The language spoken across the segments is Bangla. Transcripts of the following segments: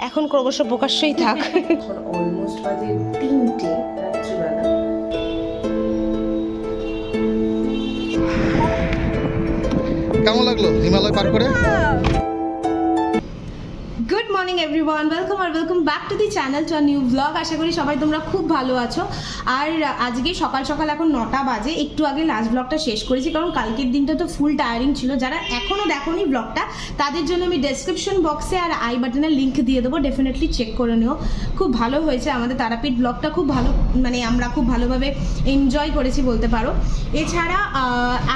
এখন ক্রমশ প্রকাশ্যই থাক। অলমোস্ট বাজে 3টে রাত্রিবেলা। কেমন লাগলো হিমালয় পার করে? Good morning everyone, welcome back to the channel, to a new blog. আশা করি সবাই তোমরা খুব ভালো আছো। আর আজকে সকাল সকাল এখন 9টা বাজে, একটু আগে লাস্ট ব্লগটা শেষ করেছি, কারণ কালকের দিনটা তো ফুল টায়ারিং ছিল। যারা এখনও দেখোনি ব্লগটা, তাদের জন্য আমি ডেসক্রিপশন বক্সে আর আই বাটনে লিঙ্ক দিয়ে দেবো, ডেফিনেটলি চেক করে নিও। খুব ভালো হয়েছে আমাদের তারাপীঠ ব্লগটা, খুব ভালো, মানে আমরা খুব ভালোভাবে এনজয় করেছি বলতে পারো। এছাড়া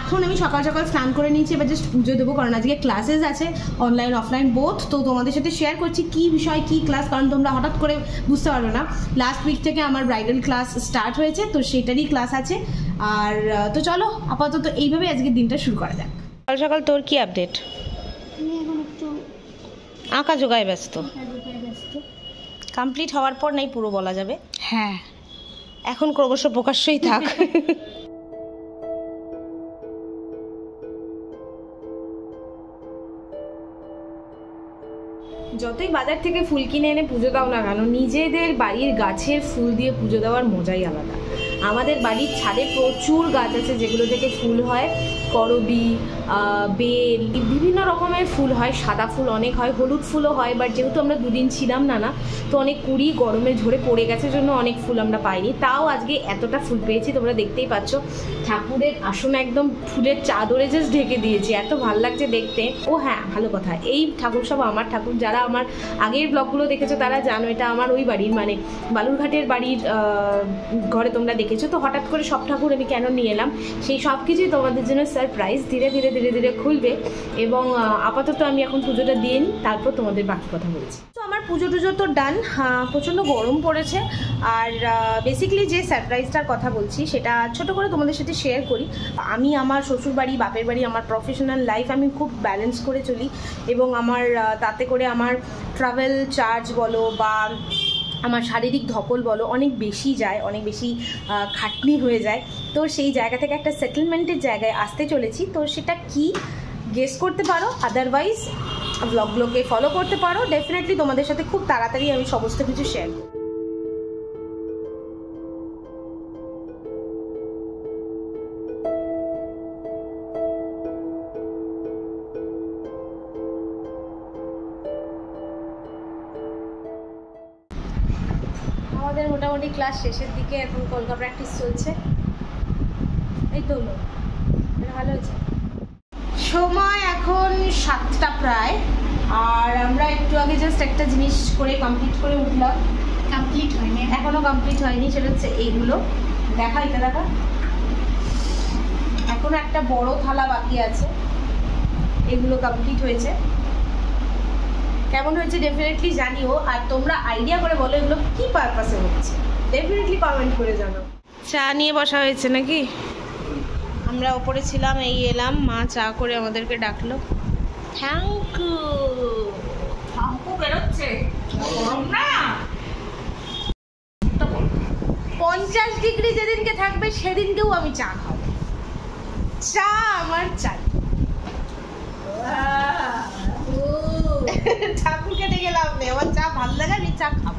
এখন আমি সকাল সকাল স্নান করে নিয়েছি, এবার জাস্ট পুজো দেবো, কারণ আজকে ক্লাসেস আছে, অনলাইন অফলাইন বোথ। তো তোমাদের সাথে শেয়ার করছি কি বিষয় কি ক্লাস, কারণ তোমরা হঠাৎ করে বুঝতে পারো না। লাস্ট উইক থেকে আমার ব্রাইডাল ক্লাস স্টার্ট হয়েছে, তো সেটারই ক্লাস আছে। আর তো চলো আপাতত এইভাবে আজকের দিনটা শুরু করা যাক। সকাল সকাল তোর কি আপডেট? আমি এখন একটু আঁকা জোগায় ব্যস্ত। কমপ্লিট হওয়ার পর নাই পুরো বলা যাবে। হ্যাঁ, এখন ক্রমশ প্রকাশ্যই থাক। যতই বাজার থেকে ফুল কিনে এনে পুজো দাও না কেন, নিজেদের বাড়ির গাছের ফুল দিয়ে পুজো দেওয়ার মজাই আলাদা। আমাদের বাড়ির ছাদে প্রচুর গাছ আছে যেগুলো থেকে ফুল হয়, করবি, বেল, বিভিন্ন রকমের ফুল হয়। সাদা ফুল অনেক হয়, হলুদ ফুলও হয়, বাট যেহেতু আমরা দুদিন ছিলাম না, তো অনেক কুড়ি গরমে ঝরে পড়ে গেছে, জন্য অনেক ফুল আমরা পাইনি। তাও আজকে এতটা ফুল পেয়েছি, তোমরা দেখতেই পাচ্ছ। ঠাকুরের আসন একদম ফুলের চাদরে জাস্ট ঢেকে দিয়েছি, এত ভালো লাগছে দেখতে। ও হ্যাঁ, ভালো কথা, এই ঠাকুর সব আমার ঠাকুর। যারা আমার আগের ব্লগগুলো দেখেছো তারা জানো এটা আমার ওই বাড়ির, মানে বালুরঘাটের বাড়ির ঘরে তোমরা দেখেছো। তো হঠাৎ করে সব ঠাকুর আমি কেন নিয়ে এলাম, সেই সব কিছুই তোমাদের জন্য সারপ্রাইজ। ধীরে ধীরে ধীরে ধীরে খুলবে। এবং আপাতত আমি এখন পুজোটা দিয়ে নিই, তারপর তোমাদের বাকি কথা বলছি। তো আমার পুজো টুজো তো ডান। প্রচণ্ড গরম পড়েছে। আর বেসিক্যালি যে সারপ্রাইজটার কথা বলছি সেটা ছোট করে তোমাদের সাথে শেয়ার করি। আমি আমার শ্বশুর বাড়ি, বাপের বাড়ি, আমার প্রফেশনাল লাইফ আমি খুব ব্যালেন্স করে চলি, এবং আমার তাতে করে আমার ট্রাভেল চার্জ বলো বা আমার শারীরিক ধকল বলো অনেক বেশি যায়, অনেক বেশি খাটনি হয়ে যায়। তো সেই জায়গা থেকে একটা সেটেলমেন্টের জায়গায় আসতে চলেছি। তো সেটা কি গেস করতে পারো, আদারওয়াইজ ব্লগগুলোকে ফলো করতে পারো। ডেফিনেটলি তোমাদের সাথে খুব তাড়াতাড়ি আমি সমস্ত কিছু শেয়ার করব। আমাদের মোটামুটি ক্লাস শেষের দিকে, এখন কলকা প্র্যাকটিস চলছে। এই তো হলো, ভালো হয়েছে। সময় এখন 7টা প্রায়, আর আমরা একটু আগে জাস্ট একটা জিনিস করে কমপ্লিট করে উঠলাম। কমপ্লিট হয়নি, এখনো কমপ্লিট হয়নি, সেটা হচ্ছে এইগুলো দেখা, এটা দেখা। এখনো একটা বড় থালা বাকি আছে, এগুলো কমপ্লিট হয়েছে। কেমন হয়েছে ডেফিনেটলি জানিও, আর তোমরা আইডিয়া করে বলো এগুলো কি পারপাসে হচ্ছে, ডেফিনেটলি কমেন্ট করে জানাও। চা নিয়ে বসা হয়েছে নাকি? আমরা ওপরে ছিলাম, এই এলাম, মা চা করে আমাদেরকে ডাকলো। Thank you. বেরোচ্ছে 50 ডিগ্রি যেদিনকে থাকবে সেদিনকেও আমি চা খাবো। চা আমার চাই। ঠাকুরকে ডেকে লাভ নেই, আমার চা ভালো লাগে, আমি চা খাবো।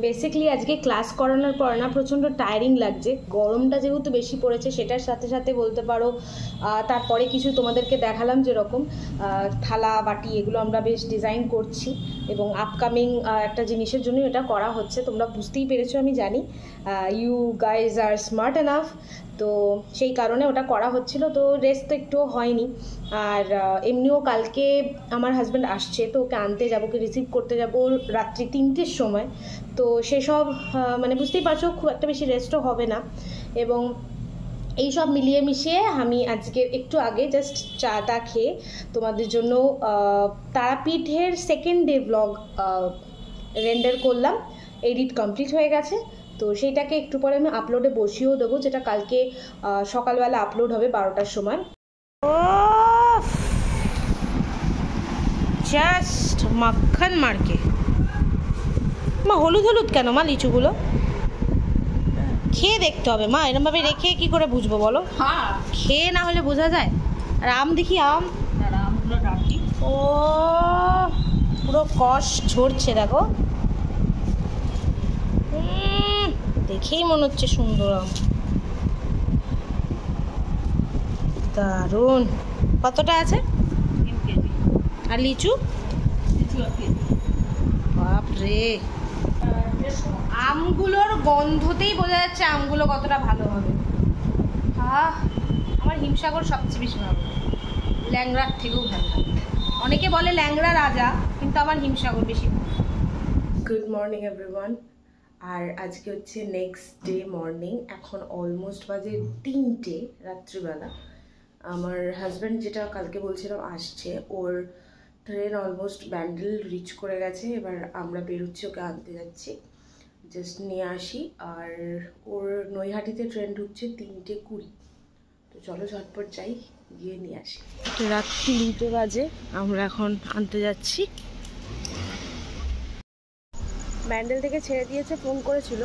বেসিক্যালি আজকে ক্লাস করানোর পর না প্রচণ্ড টায়ারিং লাগছে। গরমটা যেহেতু বেশি পড়েছে, সেটার সাথে সাথে বলতে পারো তারপরে কিছু তোমাদেরকে দেখালাম, যেরকম থালা বাটি এগুলো আমরা বেশ ডিজাইন করছি, এবং আপকামিং একটা জিনিসের জন্য এটা করা হচ্ছে। তোমরা বুঝতেই পেরেছো আমি জানি, you guys are smart enough. তো সেই কারণে ওটা করা হচ্ছিল, তো রেস্ট তো একটু হয়নি। আর এমনিও কালকে আমার হাজব্যান্ড আসছে, তো ওকে আনতে যাবো, ওকে রিসিভ করতে যাবো রাত্রি 3টের সময়। তো সেসব মানে বুঝতেই পারছো, খুব একটা বেশি রেস্টও হবে না। এবং এই সব মিলিয়ে মিশিয়ে আমি আজকে একটু আগে জাস্ট চাটা খেয়ে তোমাদের জন্য তারাপীঠের সেকেন্ড ডে ব্লগ রেন্ডার করলাম। এডিট কমপ্লিট হয়ে গেছে, তো সেইটাকে একটু পরে আমি আপলোডে বসিয়েও দেবো, যেটা কালকে সকালবেলা আপলোড হবে 12টার সময়। জাস্ট মাখন মার্কে। মা হলুদ হলুদ কেন মা লিচুগুলো? খেয়ে দেখতে হবে মা, এরমভাবে রেখে কি করে বুঝবো বলো? খেয়ে না হলে বোঝা যায়। আর আম দেখি, আম ও কষ ঝরছে দেখো, দেখেই মনে হচ্ছে সুন্দর আম, দারুণ। কতটা আছে? আর লিচু? বাপরে, আমগুলোর গন্ধতেই বোঝা যাচ্ছে আমগুলো কতটা ভালো হবে। আমার হিমসাগর সবচেয়ে বেশি ভালো, ল্যাংড়ার থেকেও ভালো। অনেকে বলে ল্যাংড়া রাজা, কিন্তু আমার হিমসাগর বেশি ভালো। Good morning everyone. আর আজকে হচ্ছে নেক্সট ডে মর্নিং। এখন অলমোস্ট বাজে 3টে রাত্রিবেলা। আমার হাজব্যান্ড, যেটা কালকে বলছিলাম আসছে, ওর ট্রেন অলমোস্ট ব্যান্ডেল রিচ করে গেছে। এবার আমরা বেরোচ্ছি, ওকে আনতে যাচ্ছি, জাস্ট নিয়ে আসি। আর ওর নৈহাটিতে ট্রেন ঢুকছে 3:20। তো চলো ঝটপট যাই, গিয়ে নিয়ে আসি। রাত 3টে বাজে, আমরা এখন আনতে যাচ্ছি। ব্যান্ডেল থেকে ছেড়ে দিয়েছে, ফোন করেছিল,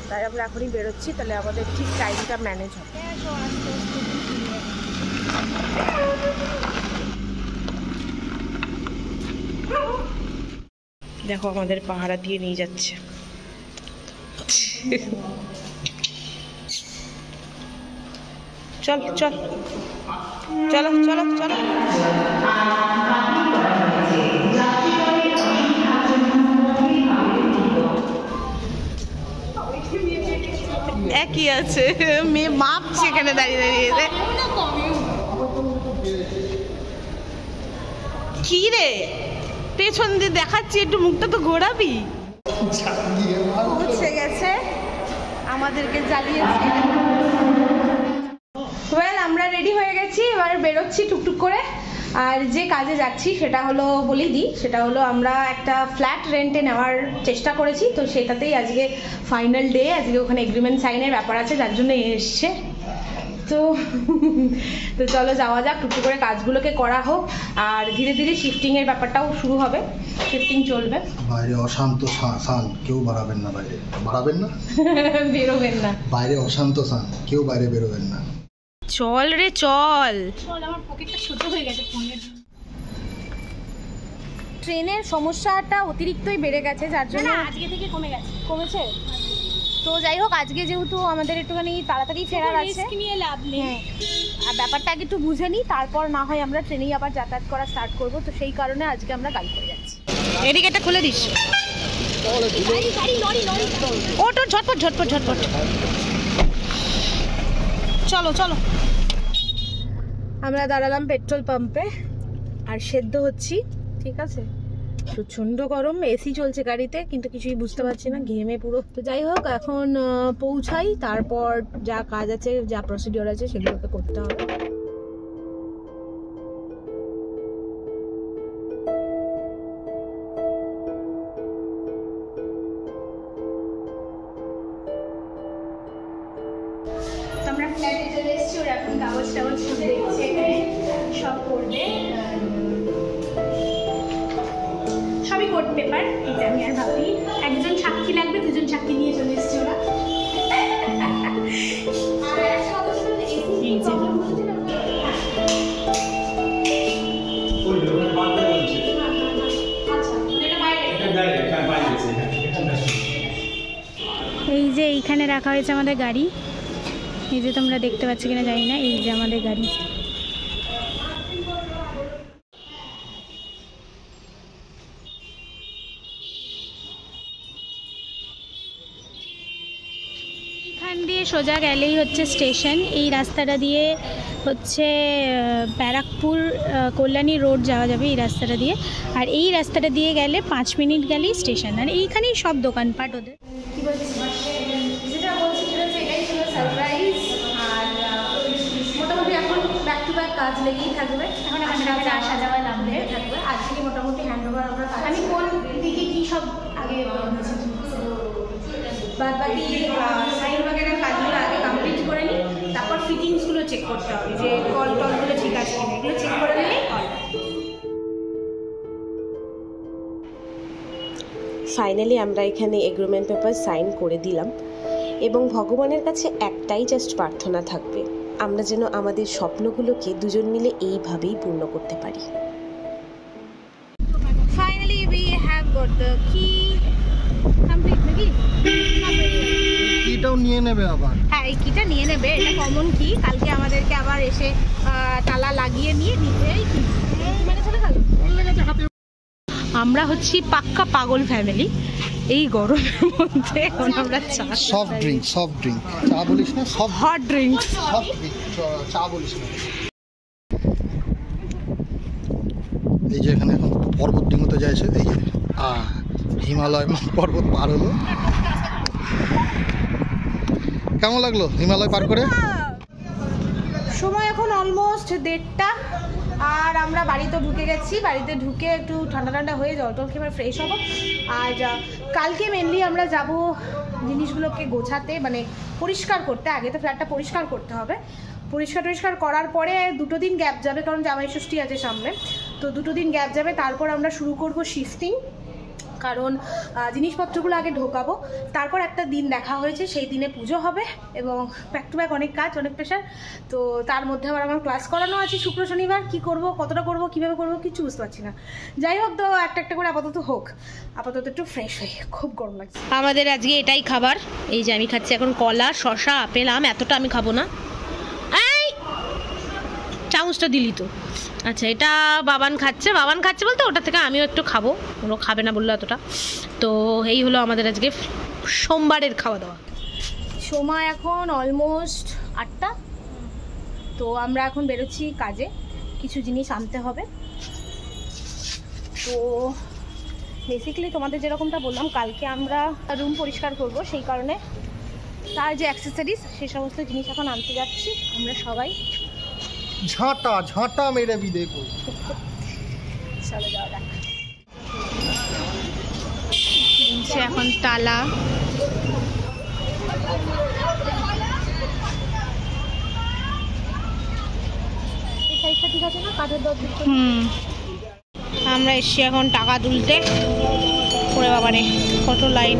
তাই আমরা এখনই বেরোচ্ছি। তাহলে আমাদের ঠিক টাইমটা ম্যানেজ হবে। দেখো আমাদের পাহারা দিয়ে নিয়ে যাচ্ছে। চল চল চলো চলো চলো। একই আছে, মেয়ে মাপছে এখানে দাঁড়িয়ে দাঁড়িয়ে। কি রে, পেছন দিয়ে দেখাচ্ছি, একটু মুখটা তো ঘোরাবি। পৌঁছে গেছে, আমাদেরকে জ্বালিয়েছে। ওয়েল, আমরা রেডি হয়ে গেছি, এবার বেরোচ্ছি টুকটুক করে। আর যে কাজে যাচ্ছি সেটা হলো বলি দিই, সেটা হলো আমরা একটা ফ্ল্যাট রেন্টে নেওয়ার চেষ্টা করেছি। তো সেটাতেই আজকে ফাইনাল ডে। আজকে ওখানে এগ্রিমেন্ট সাইনের ব্যাপার আছে, যার জন্য এসছে। তো তো চলো যাওয়া যাক, টুকটুক করে কাজগুলোকে করা হোক। আর ধীরে ধীরে শিফটিংয়ের ব্যাপারটাও শুরু হবে, শিফটিং চলবে। বাইরে অশান্ত সান, কেউ বাড়াবেন না, বাইরে বাড়াবেন না, বেরোবেন না। বাইরে অশান্ত সান, কেউ বাইরে বেরোবেন না। চল রে চল। আমার পকেটটা ছোট হয়ে গেছে ফোনের। ট্রেনের সমস্যাটা অতিরিক্তই বেড়ে গেছে, যার জন্য আজকে থেকে কমেছে। তো যাই হোক, আজকে যেহেতু আমাদের একটুখানি তাড়াতাড়ি ফেরার আছে, নিয়ে লাভ নেই। আর ব্যাপারটা আগে একটু বুঝে নিই, তারপর না হয় আমরা ট্রেনেই আবার যাতায়াত করা স্টার্ট করব। তো সেই কারণে আজকে আমরা গাড়ি করে যাচ্ছি। এদিকে এটা খুলে দিস। ওটো ঝটপট ঝটপট ঝটপট। চলো চলো। আমরা দাঁড়ালাম পেট্রোল পাম্পে আর সেদ্ধ হচ্ছি, ঠিক আছে। প্রচণ্ড গরম, এসি চলছে গাড়িতে, কিন্তু কিছুই বুঝতে পারছি না, ঘেমে পুরো। তো যাই হোক, এখন পৌঁছাই, তারপর যা কাজ আছে, যা প্রসিডিওর আছে সেগুলোকে করতে হবে। আমরা ফ্ল্যাটে চলে এসেছি, ওরা এখন কাগজ টাগজ সব দেখছে, এখানে সব করবে, সবই কোর্ট পেপার। এটা আমি আর ভাবি, একজন সাক্ষী লাগবে, দুজন সাক্ষী নিয়ে চলে এসেছে ওরা। এই যে এইখানে রাখা হয়েছে আমাদের গাড়ি, এই যে তোমরা দেখতে পাচ্ছ কিনা জানি না, এই যে আমাদের গাড়ি। এখান দিয়ে সোজা গেলেই হচ্ছে স্টেশন। এই রাস্তাটা দিয়ে হচ্ছে ব্যারাকপুর কল্যাণী রোড যাওয়া যাবে, এই রাস্তাটা দিয়ে। আর এই রাস্তাটা দিয়ে গেলে 5 মিনিট গেলেই স্টেশন। আর এইখানেই সব দোকানপাট ওদের। কি বলছি, যেটা বলছি সেটা হচ্ছে এটাই ছিল সারপ্রাইজ। আর মোটামুটি এখন ব্যাক টু ব্যাক কাজ লেগেই থাকবে, এখন আসা যাওয়া লাগবে থাকবে। আজ থেকে মোটামুটি হ্যান্ড ওভার আমরা। আমি কোন দিকে কী সব আগে বাদ বাকি সাইন বাগের কাজগুলো আগে কমপ্লিট করে নিই, তারপর ফিটিংসগুলো চেক করতে হবে যে কল টলগুলো ঠিক আছে কিনা, এগুলো চেক করে নিলেই কল। ফাইনালি আমরা এখানে এগ্রিমেন্ট পেপার সাইন করে দিলাম, এবং ভগবানের কাছে একটাই জাস্ট প্রার্থনা থাকবে, আমরা যেন আমাদের স্বপ্নগুলোকে দুজন মিলে এইভাবেই পূর্ণ করতে পারি। Finally we have got the key. Complete নাকি? কিটাও নিয়ে নেবে আবার। হ্যাঁ, এই কিটা নিয়ে নেবে, এটা কমন কি। কালকে আমাদেরকে আবার এসে তালা লাগিয়ে নিয়ে নিজেই মানে চলে গেল। আমরা হচ্ছি পাক্কা পাগল ফ্যামিলি। এই গরমের মধ্যে এখন আমরা সফট ড্রিঙ্ক চা বলিস না, সফট হট ড্রিঙ্কস চা বলিস না। এই যে এখানে এখন পর্বত ডিঙ্গোতে যাইছে, এই যে হিমালয় পর্বত পার হলো। কেমন লাগলো হিমালয় পার করে? সময় এখন অলমোস্ট 1:30, আর আমরা বাড়িতে ঢুকে গেছি। বাড়িতে ঢুকে একটু ঠান্ডা ঠান্ডা হয়ে জল টল খেয়ে ফ্রেশ হবো। আর কালকে মেনলি আমরা যাব জিনিসগুলোকে গোছাতে, মানে পরিষ্কার করতে। আগে তো ফ্ল্যাটটা পরিষ্কার করতে হবে। পরিষ্কার করার পরে 2 দিন গ্যাপ যাবে, কারণ জামাই ষষ্ঠী আছে সামনে, তো 2 দিন গ্যাপ যাবে। তারপর আমরা শুরু করব শিফটিং, কারণ জিনিসপত্রগুলো আগে ঢোকাবো। তারপর একটা দিন দেখা হয়েছে, সেই দিনে পুজো হবে এবং ব্যাক টু ব্যাক অনেক কাজ, অনেক প্রেশার। তো তার মধ্যে আবার আমার ক্লাস করানো আছে শুক্র শনিবার। কি করব, কতটা করব, কিভাবে করব কিছু বুঝতে পারছি না। যাই হোক, তো একটা করে আপাতত হোক, আপাতত একটু ফ্রেশ হই, খুব গরম লাগছে। আমাদের আজকে এটাই খাবার। এই যে আমি খাচ্ছি এখন কলা, শসা, আপেল, আম। এতটা আমি খাবো না। এই চামচটা দিলি তো। আচ্ছা, এটা বাবান খাচ্ছে বলতে ওটা থেকে আমিও একটু খাবো, ওরা খাবে না বললো এতটা। তো এই হলো আমাদের আজকে সোমবারের খাওয়া দাওয়া। সময় এখন অলমোস্ট 8টা। তো আমরা এখন বেরোচ্ছি কাজে, কিছু জিনিস আনতে হবে। তো বেসিক্যালি তোমাদের যেরকমটা বললাম, কালকে আমরা রুম পরিষ্কার করব, সেই কারণে তার যে অ্যাক্সেসরিজ সেই সমস্ত জিনিস এখন আনতে যাচ্ছি আমরা সবাই। ঝাঁটা মেরে বিদে করি। চলে যাওয়া যাক। এখন তালা, ঠিক আছে না, কাঠের দর। আমরা এসছি এখন টাকা তুলতে। ওরে বাবারে কত লাইন।